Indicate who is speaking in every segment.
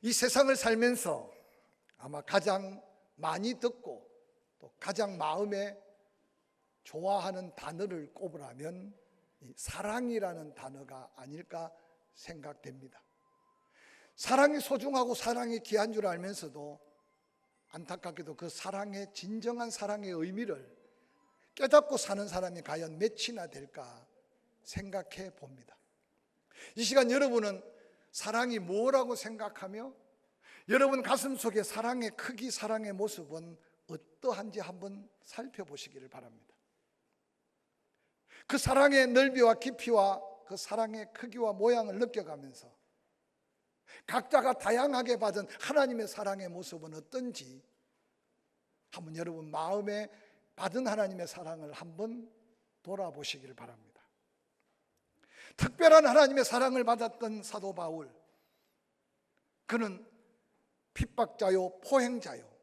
Speaker 1: 이 세상을 살면서 아마 가장 많이 듣고 또 가장 마음에 좋아하는 단어를 꼽으라면 이 사랑이라는 단어가 아닐까 생각됩니다. 사랑이 소중하고 사랑이 귀한 줄 알면서도 안타깝게도 그 사랑의 진정한 사랑의 의미를 깨닫고 사는 사람이 과연 몇이나 될까 생각해 봅니다. 이 시간 여러분은 사랑이 뭐라고 생각하며 여러분 가슴 속에 사랑의 크기, 사랑의 모습은 어떠한지 한번 살펴보시기를 바랍니다. 그 사랑의 넓이와 깊이와 그 사랑의 크기와 모양을 느껴가면서 각자가 다양하게 받은 하나님의 사랑의 모습은 어떤지 한번 여러분 마음에 받은 하나님의 사랑을 한번 돌아보시기를 바랍니다. 특별한 하나님의 사랑을 받았던 사도 바울, 그는 핍박자요 포행자요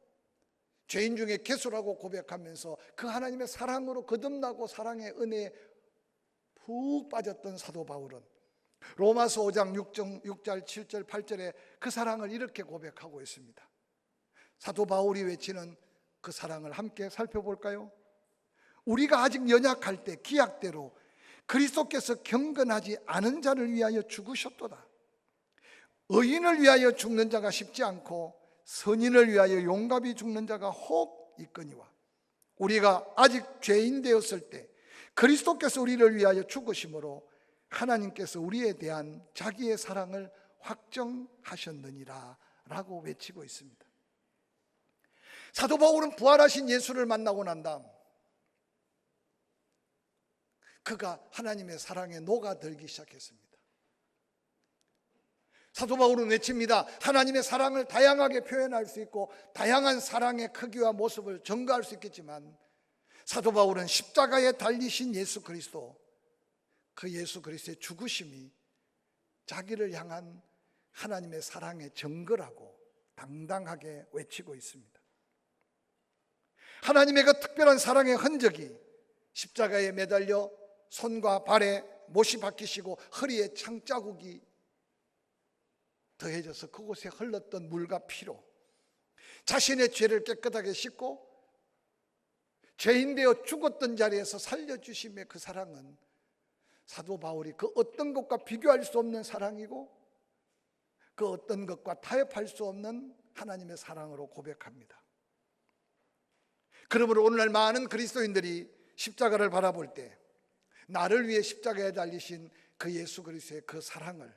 Speaker 1: 죄인 중에 괴수라고 고백하면서 그 하나님의 사랑으로 거듭나고 사랑의 은혜에 푹 빠졌던 사도 바울은 로마서 5장 6절 7절 8절에 그 사랑을 이렇게 고백하고 있습니다. 사도 바울이 외치는 그 사랑을 함께 살펴볼까요? 우리가 아직 연약할 때 기약대로 그리스도께서 경건하지 않은 자를 위하여 죽으셨도다. 의인을 위하여 죽는 자가 쉽지 않고 선인을 위하여 용감히 죽는 자가 혹 있거니와 우리가 아직 죄인 되었을 때 그리스도께서 우리를 위하여 죽으심으로 하나님께서 우리에 대한 자기의 사랑을 확정하셨느니라 라고 외치고 있습니다. 사도 바울은 부활하신 예수를 만나고 난 다음 그가 하나님의 사랑에 녹아들기 시작했습니다. 사도 바울은 외칩니다. 하나님의 사랑을 다양하게 표현할 수 있고 다양한 사랑의 크기와 모습을 전가할 수 있겠지만 사도 바울은 십자가에 달리신 예수 그리스도, 그 예수 그리스도의 죽으심이 자기를 향한 하나님의 사랑의 증거라고 당당하게 외치고 있습니다. 하나님의 그 특별한 사랑의 흔적이 십자가에 매달려 손과 발에 못이 박히시고 허리에 창자국이 더해져서 그곳에 흘렀던 물과 피로 자신의 죄를 깨끗하게 씻고 죄인 되어 죽었던 자리에서 살려주심의 그 사랑은 사도 바울이 그 어떤 것과 비교할 수 없는 사랑이고 그 어떤 것과 타협할 수 없는 하나님의 사랑으로 고백합니다. 그러므로 오늘날 많은 그리스도인들이 십자가를 바라볼 때 나를 위해 십자가에 달리신 그 예수 그리스도의 그 사랑을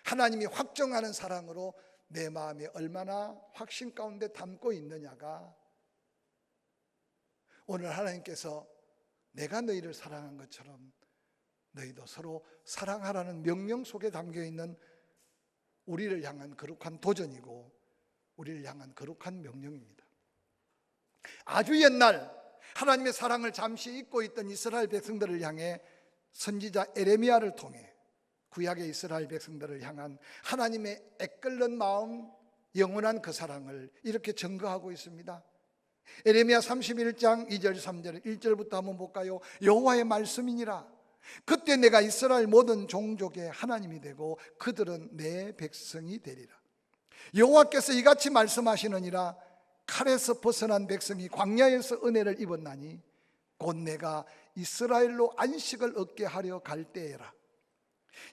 Speaker 1: 하나님이 확정하는 사랑으로 내 마음에 얼마나 확신 가운데 담고 있느냐가 오늘 하나님께서 내가 너희를 사랑한 것처럼 너희도 서로 사랑하라는 명령 속에 담겨있는 우리를 향한 거룩한 도전이고 우리를 향한 거룩한 명령입니다. 아주 옛날 하나님의 사랑을 잠시 잊고 있던 이스라엘 백성들을 향해 선지자 에레미야를 통해 구약의 이스라엘 백성들을 향한 하나님의 애끓는 마음, 영원한 그 사랑을 이렇게 증거하고 있습니다. 에레미야 31장 2절 3절 1절부터 한번 볼까요? 여호와의 말씀이니라. 그때 내가 이스라엘 모든 종족의 하나님이 되고 그들은 내 백성이 되리라. 여호와께서 이같이 말씀하시느니라. 칼에서 벗어난 백성이 광야에서 은혜를 입었나니 곧 내가 이스라엘로 안식을 얻게 하려 갈 때에라.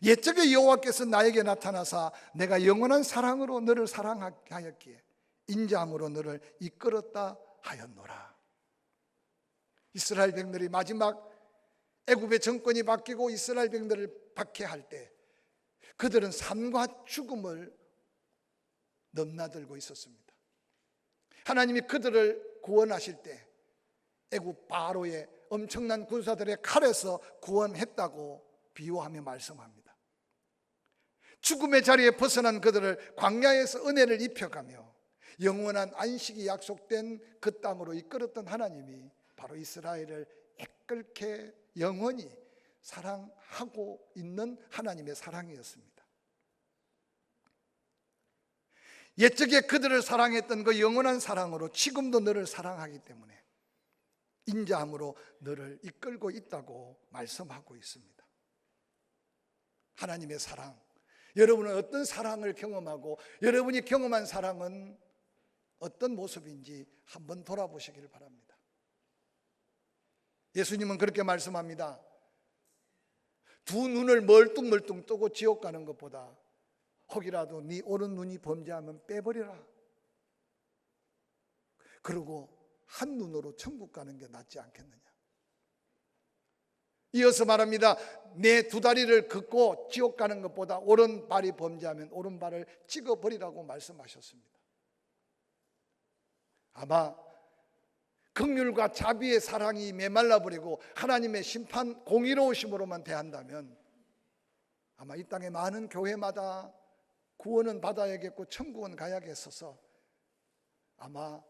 Speaker 1: 옛적에 여호와께서 나에게 나타나사 내가 영원한 사랑으로 너를 사랑하였기에 인자함으로 너를 이끌었다 하였노라. 이스라엘 백성들이 마지막 애굽의 정권이 바뀌고 이스라엘 백성들을 박해할 때 그들은 삶과 죽음을 넘나들고 있었습니다. 하나님이 그들을 구원하실 때 애굽 바로의 엄청난 군사들의 칼에서 구원했다고 비유하며 말씀합니다. 죽음의 자리에 벗어난 그들을 광야에서 은혜를 입혀가며 영원한 안식이 약속된 그 땅으로 이끌었던 하나님이 바로 이스라엘을 애끓게 영원히 사랑하고 있는 하나님의 사랑이었습니다. 옛적에 그들을 사랑했던 그 영원한 사랑으로 지금도 너를 사랑하기 때문에 인자함으로 너를 이끌고 있다고 말씀하고 있습니다. 하나님의 사랑, 여러분은 어떤 사랑을 경험하고 여러분이 경험한 사랑은 어떤 모습인지 한번 돌아보시길 바랍니다. 예수님은 그렇게 말씀합니다. 두 눈을 멀뚱멀뚱 뜨고 지옥 가는 것보다 혹이라도 네 오른 눈이 범죄하면 빼버리라. 그리고 한 눈으로 천국 가는 게 낫지 않겠느냐. 이어서 말합니다. 내 두 다리를 긋고 지옥 가는 것보다 오른발이 범죄하면 오른발을 찍어버리라고 말씀하셨습니다. 아마 긍휼과 자비의 사랑이 메말라버리고 하나님의 심판 공의로우심으로만 대한다면 아마 이 땅의 많은 교회마다 구원은 받아야겠고 천국은 가야겠어서 아마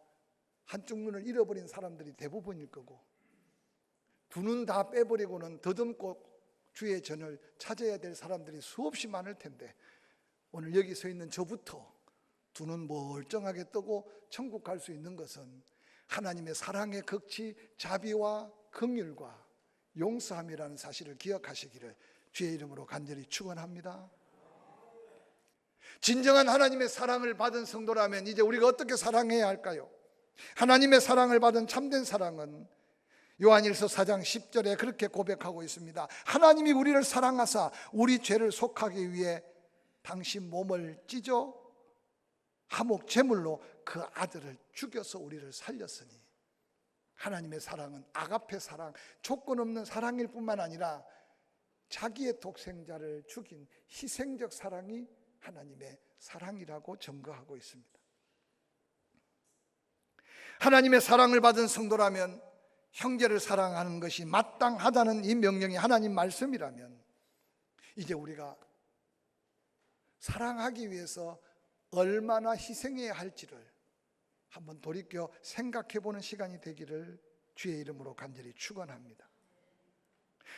Speaker 1: 한쪽 눈을 잃어버린 사람들이 대부분일 거고 두 눈 다 빼버리고는 더듬고 주의 전을 찾아야 될 사람들이 수없이 많을 텐데 오늘 여기 서 있는 저부터 두 눈 멀쩡하게 뜨고 천국 갈 수 있는 것은 하나님의 사랑의 극치 자비와 긍휼과 용서함이라는 사실을 기억하시기를 주의 이름으로 간절히 축원합니다. 진정한 하나님의 사랑을 받은 성도라면 이제 우리가 어떻게 사랑해야 할까요? 하나님의 사랑을 받은 참된 사랑은 요한일서 4장 10절에 그렇게 고백하고 있습니다. 하나님이 우리를 사랑하사 우리 죄를 속하기 위해 당신 몸을 찢어 화목 제물로 그 아들을 죽여서 우리를 살렸으니 하나님의 사랑은 아가페 사랑, 조건 없는 사랑일 뿐만 아니라 자기의 독생자를 죽인 희생적 사랑이 하나님의 사랑이라고 증거하고 있습니다. 하나님의 사랑을 받은 성도라면 형제를 사랑하는 것이 마땅하다는 이 명령이 하나님 말씀이라면 이제 우리가 사랑하기 위해서 얼마나 희생해야 할지를 한번 돌이켜 생각해 보는 시간이 되기를 주의 이름으로 간절히 축원합니다.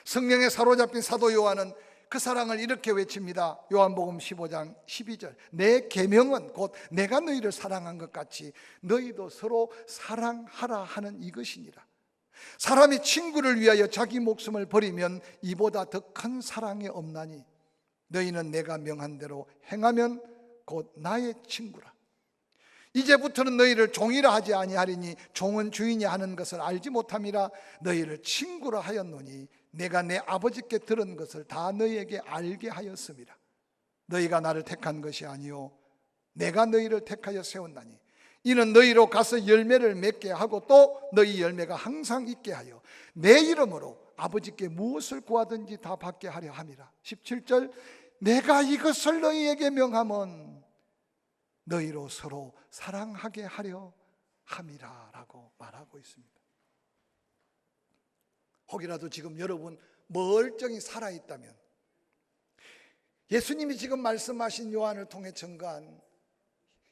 Speaker 1: 성령에 사로잡힌 사도 요한은 그 사랑을 이렇게 외칩니다. 요한복음 15장 12절 내 계명은 곧 내가 너희를 사랑한 것 같이 너희도 서로 사랑하라 하는 이것이니라. 사람이 친구를 위하여 자기 목숨을 버리면 이보다 더 큰 사랑이 없나니 너희는 내가 명한 대로 행하면 곧 나의 친구라. 이제부터는 너희를 종이라 하지 아니하리니 종은 주인이 하는 것을 알지 못함이라. 너희를 친구라 하였노니 내가 내 아버지께 들은 것을 다 너희에게 알게 하였음이라. 너희가 나를 택한 것이 아니요 내가 너희를 택하여 세웠나니 이는 너희로 가서 열매를 맺게 하고 또 너희 열매가 항상 있게 하여 내 이름으로 아버지께 무엇을 구하든지 다 받게 하려 함이라. 17절 내가 이것을 너희에게 명함은 너희로 서로 사랑하게 하려 함이라 라고 말하고 있습니다. 혹이라도 지금 여러분 멀쩡히 살아있다면 예수님이 지금 말씀하신 요한을 통해 증거한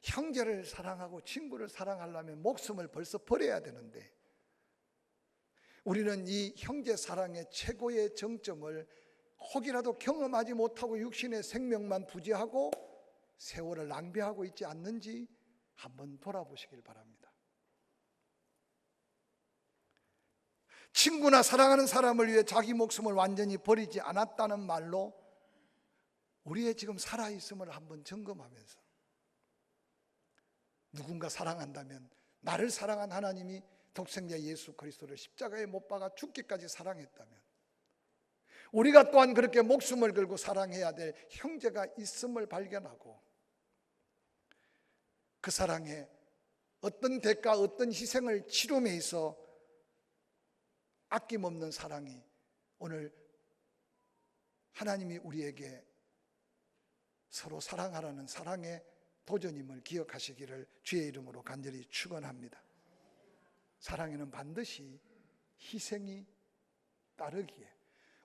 Speaker 1: 형제를 사랑하고 친구를 사랑하려면 목숨을 벌써 버려야 되는데 우리는 이 형제 사랑의 최고의 정점을 혹이라도 경험하지 못하고 육신의 생명만 부재하고 세월을 낭비하고 있지 않는지 한번 돌아보시길 바랍니다. 친구나 사랑하는 사람을 위해 자기 목숨을 완전히 버리지 않았다는 말로 우리의 지금 살아있음을 한번 점검하면서 누군가 사랑한다면 나를 사랑한 하나님이 독생자 예수 그리스도를 십자가에 못 박아 죽기까지 사랑했다면 우리가 또한 그렇게 목숨을 걸고 사랑해야 될 형제가 있음을 발견하고 그 사랑에 어떤 대가 어떤 희생을 치름에 있어 아낌없는 사랑이 오늘 하나님이 우리에게 서로 사랑하라는 사랑의 도전임을 기억하시기를 주의 이름으로 간절히 축원합니다. 사랑에는 반드시 희생이 따르기에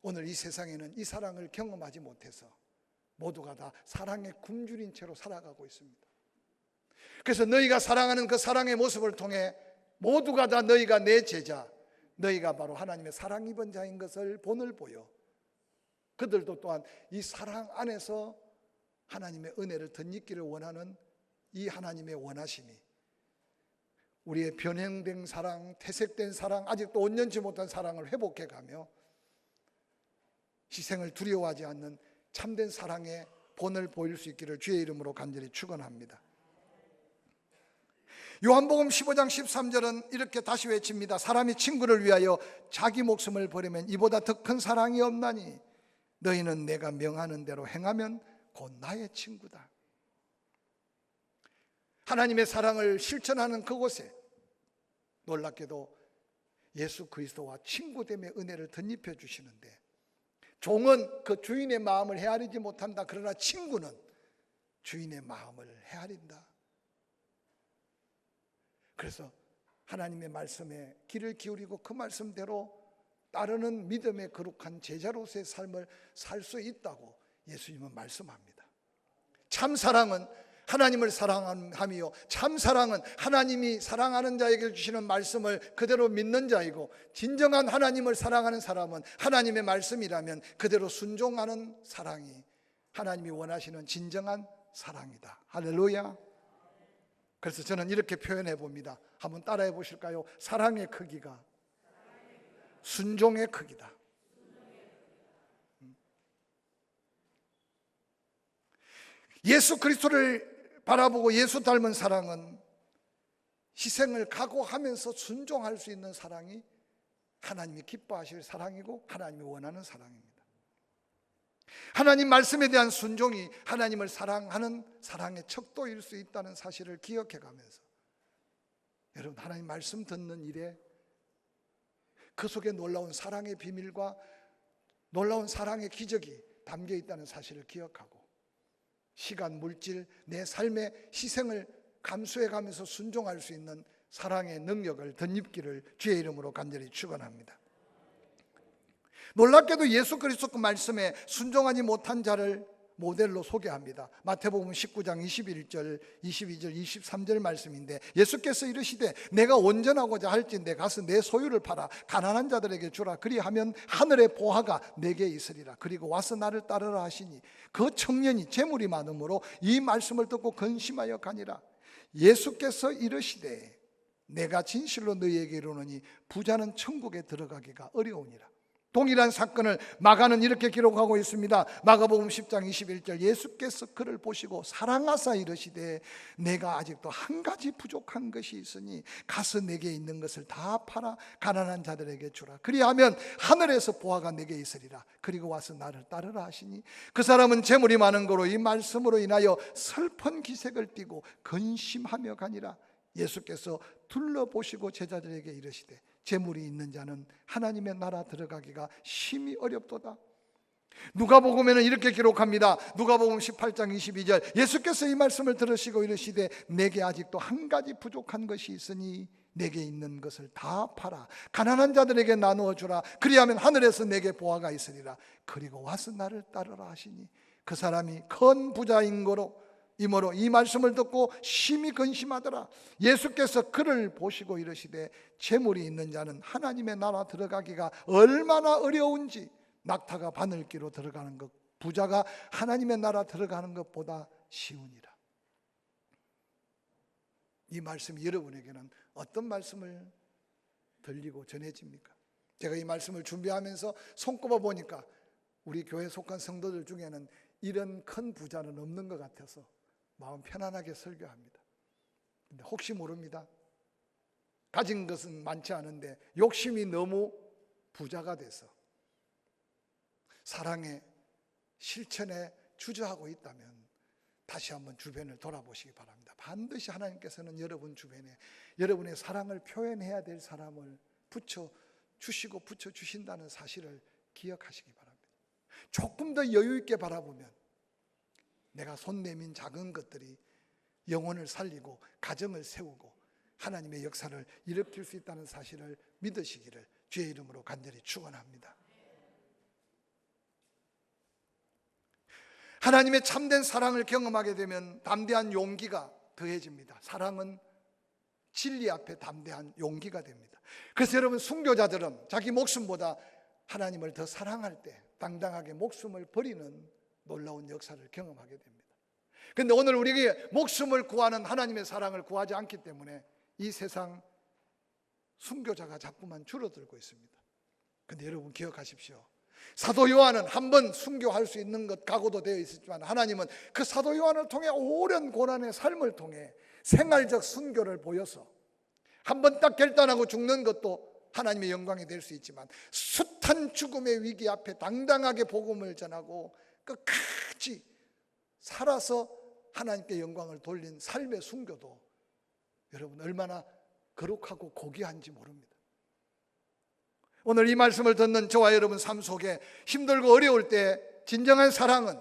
Speaker 1: 오늘 이 세상에는 이 사랑을 경험하지 못해서 모두가 다 사랑의 굶주린 채로 살아가고 있습니다. 그래서 너희가 사랑하는 그 사랑의 모습을 통해 모두가 다 너희가 내 제자, 너희가 바로 하나님의 사랑 입은 자인 것을 본을 보여 그들도 또한 이 사랑 안에서 하나님의 은혜를 덧입기를 원하는 이 하나님의 원하심이 우리의 변형된 사랑, 퇴색된 사랑, 아직도 온전치 못한 사랑을 회복해 가며 희생을 두려워하지 않는 참된 사랑의 본을 보일 수 있기를 주의 이름으로 간절히 축원합니다. 요한복음 15장 13절은 이렇게 다시 외칩니다. 사람이 친구를 위하여 자기 목숨을 버리면 이보다 더 큰 사랑이 없나니 너희는 내가 명하는 대로 행하면 곧 나의 친구다. 하나님의 사랑을 실천하는 그곳에 놀랍게도 예수 그리스도와 친구됨의 은혜를 덧입혀 주시는데, 종은 그 주인의 마음을 헤아리지 못한다. 그러나 친구는 주인의 마음을 헤아린다. 그래서 하나님의 말씀에 귀를 기울이고 그 말씀대로 따르는 믿음의 거룩한 제자로서의 삶을 살 수 있다고 예수님은 말씀합니다. 참 사랑은 하나님을 사랑함이요, 참 사랑은 하나님이 사랑하는 자에게 주시는 말씀을 그대로 믿는 자이고, 진정한 하나님을 사랑하는 사람은 하나님의 말씀이라면 그대로 순종하는 사랑이 하나님이 원하시는 진정한 사랑이다. 할렐루야. 그래서 저는 이렇게 표현해 봅니다. 한번 따라해 보실까요? 사랑의 크기가 순종의 크기다. 예수 그리스도를 바라보고 예수 닮은 사랑은 희생을 각오하면서 순종할 수 있는 사랑이 하나님이 기뻐하실 사랑이고 하나님이 원하는 사랑입니다. 하나님 말씀에 대한 순종이 하나님을 사랑하는 사랑의 척도일 수 있다는 사실을 기억해 가면서, 여러분, 하나님 말씀 듣는 일에 그 속에 놀라운 사랑의 비밀과 놀라운 사랑의 기적이 담겨 있다는 사실을 기억하고, 시간, 물질, 내 삶의 희생을 감수해 가면서 순종할 수 있는 사랑의 능력을 덧입기를 주의 이름으로 간절히 축원합니다. 놀랍게도 예수 그리스도 그 말씀에 순종하지 못한 자를 모델로 소개합니다. 마태복음 19장 21절, 22절, 23절 말씀인데, 예수께서 이르시되 내가 온전하고자 할진대 가서 내 소유를 팔아 가난한 자들에게 주라. 그리하면 하늘의 보화가 내게 있으리라. 그리고 와서 나를 따르라 하시니 그 청년이 재물이 많으므로 이 말씀을 듣고 근심하여 가니라. 예수께서 이르시되 내가 진실로 너희에게 이르노니 부자는 천국에 들어가기가 어려우니라. 동일한 사건을 마가는 이렇게 기록하고 있습니다. 마가복음 10장 21절, 예수께서 그를 보시고 사랑하사 이르시되 내가 아직도 한 가지 부족한 것이 있으니 가서 내게 있는 것을 다 팔아 가난한 자들에게 주라. 그리하면 하늘에서 보화가 내게 있으리라. 그리고 와서 나를 따르라 하시니, 그 사람은 재물이 많은 거로 이 말씀으로 인하여 슬픈 기색을 띠고 근심하며 가니라. 예수께서 둘러보시고 제자들에게 이르시되 재물이 있는 자는 하나님의 나라 들어가기가 심히 어렵도다. 누가복음에는 이렇게 기록합니다. 누가복음 18장 22절, 예수께서 이 말씀을 들으시고 이르시되 내게 아직도 한 가지 부족한 것이 있으니 내게 있는 것을 다 팔아 가난한 자들에게 나누어 주라. 그리하면 하늘에서 내게 보화가 있으리라. 그리고 와서 나를 따르라 하시니, 그 사람이 큰 부자인 거로 이모로 이 말씀을 듣고 심히 근심하더라. 예수께서 그를 보시고 이르시되 재물이 있는 자는 하나님의 나라 들어가기가 얼마나 어려운지, 낙타가 바늘기로 들어가는 것, 부자가 하나님의 나라 들어가는 것보다 쉬우니라. 이 말씀이 여러분에게는 어떤 말씀을 들리고 전해집니까? 제가 이 말씀을 준비하면서 손꼽아 보니까 우리 교회에 속한 성도들 중에는 이런 큰 부자는 없는 것 같아서 마음 편안하게 설교합니다. 근데 혹시 모릅니다. 가진 것은 많지 않은데 욕심이 너무 부자가 돼서 사랑의 실천에 주저하고 있다면 다시 한번 주변을 돌아보시기 바랍니다. 반드시 하나님께서는 여러분 주변에 여러분의 사랑을 표현해야 될 사람을 붙여주시고 붙여주신다는 사실을 기억하시기 바랍니다. 조금 더 여유 있게 바라보면 내가 손 내민 작은 것들이 영혼을 살리고 가정을 세우고 하나님의 역사를 일으킬 수 있다는 사실을 믿으시기를 주의 이름으로 간절히 축원합니다. 하나님의 참된 사랑을 경험하게 되면 담대한 용기가 더해집니다. 사랑은 진리 앞에 담대한 용기가 됩니다. 그래서 여러분, 순교자들은 자기 목숨보다 하나님을 더 사랑할 때 당당하게 목숨을 버리는 놀라운 역사를 경험하게 됩니다. 그런데 오늘 우리에게 목숨을 구하는 하나님의 사랑을 구하지 않기 때문에 이 세상 순교자가 자꾸만 줄어들고 있습니다. 그런데 여러분 기억하십시오. 사도 요한은 한 번 순교할 수 있는 것 각오도 되어 있었지만 하나님은 그 사도 요한을 통해 오랜 고난의 삶을 통해 생활적 순교를 보여서 한 번 딱 결단하고 죽는 것도 하나님의 영광이 될 수 있지만 숱한 죽음의 위기 앞에 당당하게 복음을 전하고 끝까지 살아서 하나님께 영광을 돌린 삶의 순교도 여러분 얼마나 거룩하고 고귀한지 모릅니다. 오늘 이 말씀을 듣는 저와 여러분 삶 속에 힘들고 어려울 때 진정한 사랑은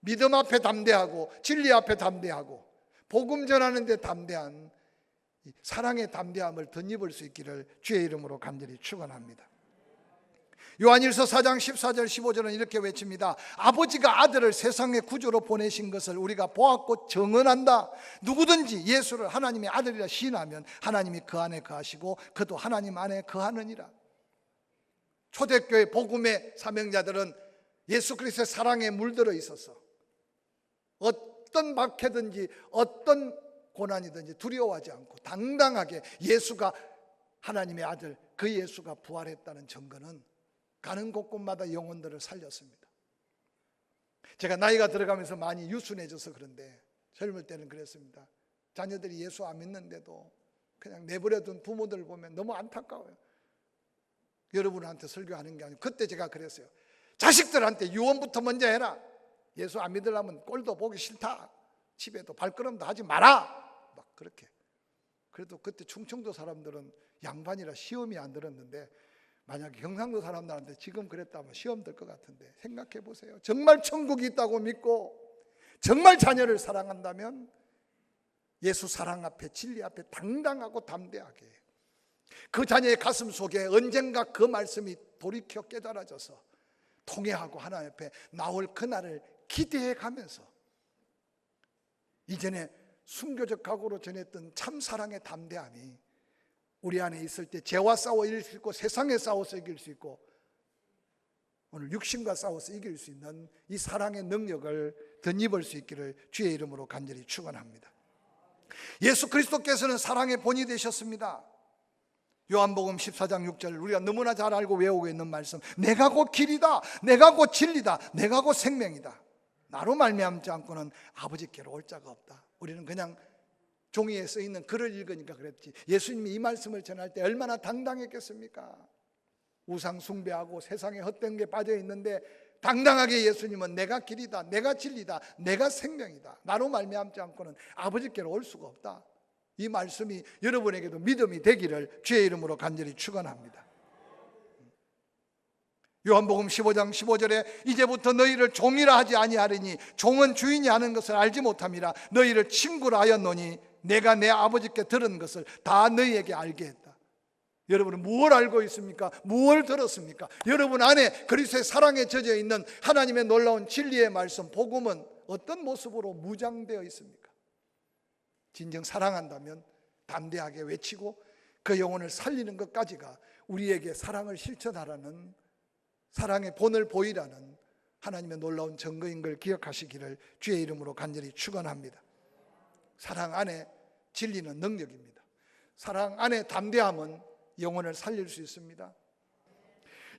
Speaker 1: 믿음 앞에 담대하고 진리 앞에 담대하고 복음 전하는 데 담대한 사랑의 담대함을 덧입을 수 있기를 주의 이름으로 간절히 축원합니다. 요한일서 4장 14절 15절은 이렇게 외칩니다. 아버지가 아들을 세상의 구주로 보내신 것을 우리가 보았고 증언한다. 누구든지 예수를 하나님의 아들이라 시인하면 하나님이 그 안에 거하시고 그도 하나님 안에 거하느니라. 초대교회 복음의 사명자들은 예수 그리스도의 사랑에 물들어 있어서 어떤 박해든지 어떤 고난이든지 두려워하지 않고 당당하게 예수가 하나님의 아들, 그 예수가 부활했다는 증거는 가는 곳곳마다 영혼들을 살렸습니다. 제가 나이가 들어가면서 많이 유순해져서 그런데 젊을 때는 그랬습니다. 자녀들이 예수 안 믿는데도 그냥 내버려둔 부모들 보면 너무 안타까워요. 여러분한테 설교하는 게 아니고 그때 제가 그랬어요. 자식들한테 유언부터 먼저 해라. 예수 안 믿으려면 꼴도 보기 싫다. 집에도 발걸음도 하지 마라. 막 그렇게. 그래도 그때 충청도 사람들은 양반이라 시험이 안 들었는데 만약에 경상도 사람들한테 지금 그랬다면 시험 들 것 같은데 생각해 보세요. 정말 천국이 있다고 믿고 정말 자녀를 사랑한다면 예수 사랑 앞에 진리 앞에 당당하고 담대하게 그 자녀의 가슴 속에 언젠가 그 말씀이 돌이켜 깨달아져서 통회하고 하나님 앞에 나올 그날을 기대해 가면서 이전에 순교적 각오로 전했던 참 사랑의 담대함이 우리 안에 있을 때 죄와 싸워 이길 수 있고 세상에 싸워서 이길 수 있고 오늘 육신과 싸워서 이길 수 있는 이 사랑의 능력을 덧입을 수 있기를 주의 이름으로 간절히 축원합니다. 예수 그리스도께서는 사랑의 본이 되셨습니다. 요한복음 14장 6절 우리가 너무나 잘 알고 외우고 있는 말씀, 내가 곧 길이다, 내가 곧 진리다, 내가 곧 생명이다. 나로 말미암지 않고는 아버지께로 올 자가 없다. 우리는 그냥 종이에 써있는 글을 읽으니까 그랬지 예수님이 이 말씀을 전할 때 얼마나 당당했겠습니까? 우상 숭배하고 세상에 헛된 게 빠져 있는데 당당하게 예수님은 내가 길이다, 내가 진리다, 내가 생명이다, 나로 말미암지 않고는 아버지께로 올 수가 없다. 이 말씀이 여러분에게도 믿음이 되기를 주의 이름으로 간절히 축원합니다. 요한복음 15장 15절에 이제부터 너희를 종이라 하지 아니하리니 종은 주인이 하는 것을 알지 못함이라 너희를 친구라 하였노니 내가 내 아버지께 들은 것을 다 너희에게 알게 했다. 여러분은 무엇을 알고 있습니까? 무엇을 들었습니까? 여러분 안에 그리스도의 사랑에 젖어 있는 하나님의 놀라운 진리의 말씀 복음은 어떤 모습으로 무장되어 있습니까? 진정 사랑한다면 담대하게 외치고 그 영혼을 살리는 것까지가 우리에게 사랑을 실천하라는 사랑의 본을 보이라는 하나님의 놀라운 증거인 걸 기억하시기를 주의 이름으로 간절히 축원합니다. 사랑 안에 진리는 능력입니다. 사랑 안에 담대함은 영혼을 살릴 수 있습니다.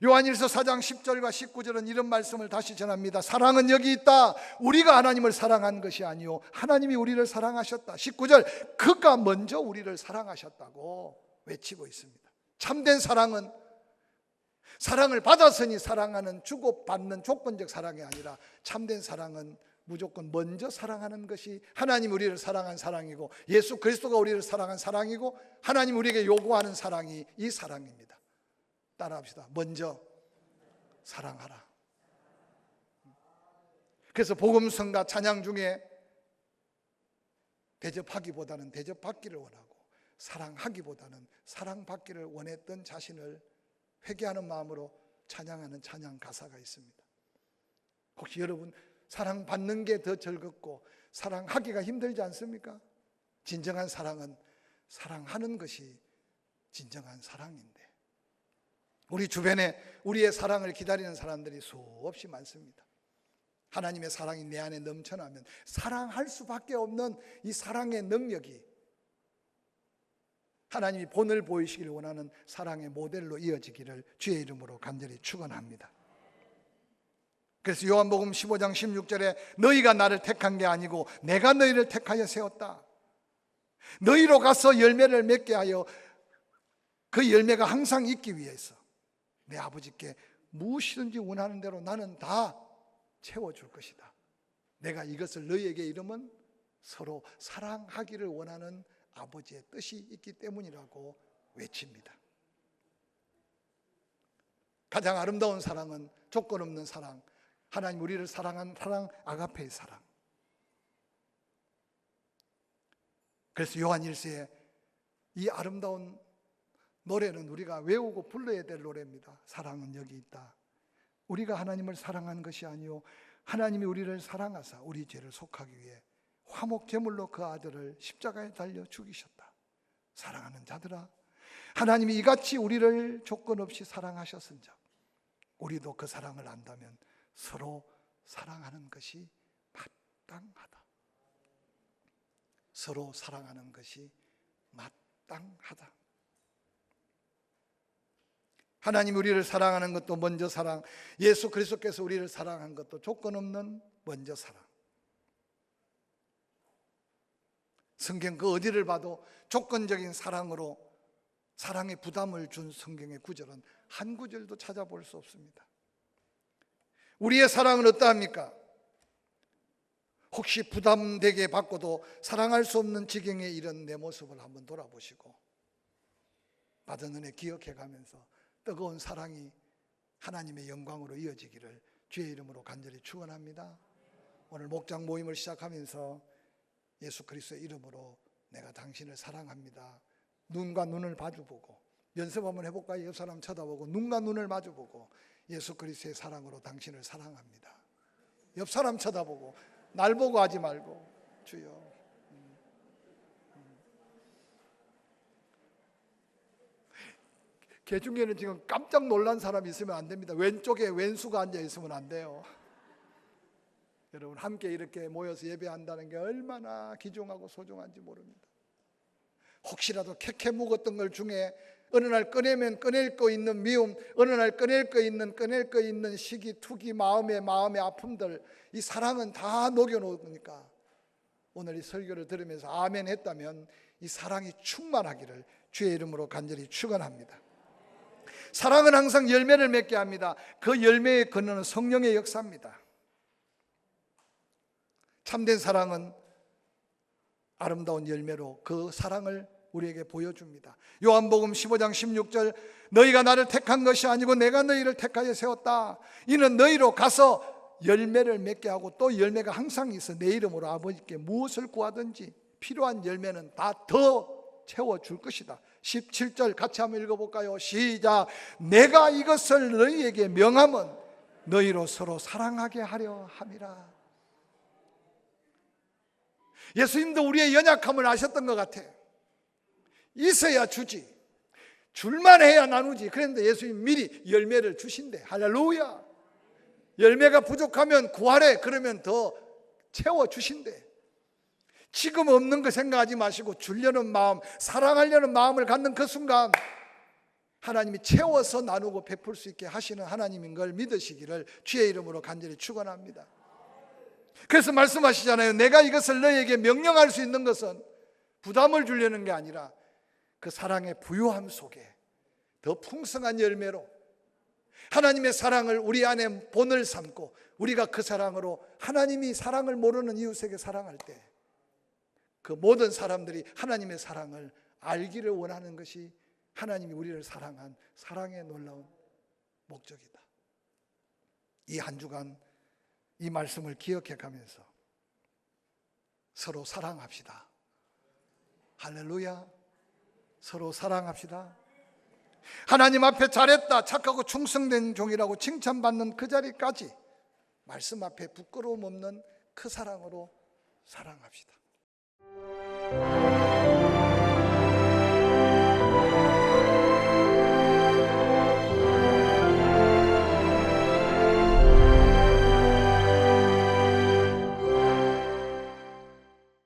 Speaker 1: 요한일서 4장 10절과 19절은 이런 말씀을 다시 전합니다. 사랑은 여기 있다. 우리가 하나님을 사랑한 것이 아니요 하나님이 우리를 사랑하셨다. 19절 그가 먼저 우리를 사랑하셨다고 외치고 있습니다. 참된 사랑은 사랑을 받았으니 사랑하는 주고받는 조건적 사랑이 아니라 참된 사랑은 무조건 먼저 사랑하는 것이 하나님 우리를 사랑한 사랑이고 예수 그리스도가 우리를 사랑한 사랑이고 하나님 우리에게 요구하는 사랑이 이 사랑입니다. 따라합시다. 먼저 사랑하라. 그래서 복음성가 찬양 중에 대접하기보다는 대접받기를 원하고 사랑하기보다는 사랑받기를 원했던 자신을 회개하는 마음으로 찬양하는 찬양 가사가 있습니다. 혹시 여러분 사랑받는 게 더 즐겁고 사랑하기가 힘들지 않습니까? 진정한 사랑은 사랑하는 것이 진정한 사랑인데 우리 주변에 우리의 사랑을 기다리는 사람들이 수없이 많습니다. 하나님의 사랑이 내 안에 넘쳐나면 사랑할 수밖에 없는 이 사랑의 능력이 하나님이 본을 보이시기를 원하는 사랑의 모델로 이어지기를 주의 이름으로 간절히 축원합니다. 그래서 요한복음 15장 16절에 너희가 나를 택한 게 아니고 내가 너희를 택하여 세웠다. 너희로 가서 열매를 맺게 하여 그 열매가 항상 있기 위해서 내 아버지께 무엇이든지 원하는 대로 나는 다 채워줄 것이다. 내가 이것을 너희에게 이름은 서로 사랑하기를 원하는 아버지의 뜻이 있기 때문이라고 외칩니다. 가장 아름다운 사랑은 조건 없는 사랑, 하나님 우리를 사랑한 사랑, 아가페의 사랑. 그래서 요한 1세에 이 아름다운 노래는 우리가 외우고 불러야 될 노래입니다. 사랑은 여기 있다. 우리가 하나님을 사랑하는 것이 아니요 하나님이 우리를 사랑하사 우리 죄를 속하기 위해 화목 제물로 그 아들을 십자가에 달려 죽이셨다. 사랑하는 자들아, 하나님이 이같이 우리를 조건 없이 사랑하셨은즉 우리도 그 사랑을 안다면 서로 사랑하는 것이 마땅하다. 서로 사랑하는 것이 마땅하다. 하나님 우리를 사랑하는 것도 먼저 사랑, 예수 그리스도께서 우리를 사랑한 것도 조건 없는 먼저 사랑. 성경 그 어디를 봐도 조건적인 사랑으로 사랑의 부담을 준 성경의 구절은 한 구절도 찾아볼 수 없습니다. 우리의 사랑은 어떠합니까? 혹시 부담되게 받고도 사랑할 수 없는 지경에 이른 내 모습을 한번 돌아보시고 받은 은혜 기억해 가면서 뜨거운 사랑이 하나님의 영광으로 이어지기를 주의 이름으로 간절히 축원합니다. 오늘 목장 모임을 시작하면서 예수 그리스도의 이름으로 내가 당신을 사랑합니다. 눈과 눈을 마주보고 연습 한번 해볼까요? 옆 사람 쳐다보고 눈과 눈을 마주보고 예수 그리스도의 사랑으로 당신을 사랑합니다. 옆 사람 쳐다보고 날 보고 하지 말고 주여. 개 중에는 지금 깜짝 놀란 사람이 있으면 안 됩니다. 왼쪽에 왼수가 앉아 있으면 안 돼요. 여러분 함께 이렇게 모여서 예배한다는 게 얼마나 귀중하고 소중한지 모릅니다. 혹시라도 캐캐 묵었던 걸 중에 어느 날 꺼내면 꺼낼 거 있는 미움, 어느 날 꺼낼 거 있는 시기, 투기, 마음의 아픔들, 이 사랑은 다 녹여놓으니까 오늘 이 설교를 들으면서 아멘 했다면 이 사랑이 충만하기를 주의 이름으로 간절히 축원합니다. 사랑은 항상 열매를 맺게 합니다. 그 열매의 근원은 성령의 역사입니다. 참된 사랑은 아름다운 열매로 그 사랑을 우리에게 보여줍니다. 요한복음 15장 16절 너희가 나를 택한 것이 아니고 내가 너희를 택하여 세웠다. 이는 너희로 가서 열매를 맺게 하고 또 열매가 항상 있어 내 이름으로 아버지께 무엇을 구하든지 필요한 열매는 다 더 채워줄 것이다. 17절 같이 한번 읽어볼까요? 시작. 내가 이것을 너희에게 명함은 너희로 서로 사랑하게 하려 함이라. 예수님도 우리의 연약함을 아셨던 것 같아. 있어야 주지, 줄만 해야 나누지. 그런데 예수님 미리 열매를 주신대. 할렐루야. 열매가 부족하면 구하래. 그러면 더 채워주신대. 지금 없는 거 생각하지 마시고 주려는 마음, 사랑하려는 마음을 갖는 그 순간 하나님이 채워서 나누고 베풀 수 있게 하시는 하나님인 걸 믿으시기를 주의 이름으로 간절히 축원합니다. 그래서 말씀하시잖아요. 내가 이것을 너희에게 명령할 수 있는 것은 부담을 주려는 게 아니라 그 사랑의 부요함 속에 더 풍성한 열매로 하나님의 사랑을 우리 안에 본을 삼고 우리가 그 사랑으로 하나님이 사랑을 모르는 이웃에게 사랑할 때 그 모든 사람들이 하나님의 사랑을 알기를 원하는 것이 하나님이 우리를 사랑한 사랑의 놀라운 목적이다. 이 한 주간 이 말씀을 기억해 가면서 서로 사랑합시다. 할렐루야. 서로 사랑합시다. 하나님 앞에 잘했다, 착하고 충성된 종이라고 칭찬받는 그 자리까지 말씀 앞에 부끄러움 없는 그 사랑으로 사랑합시다.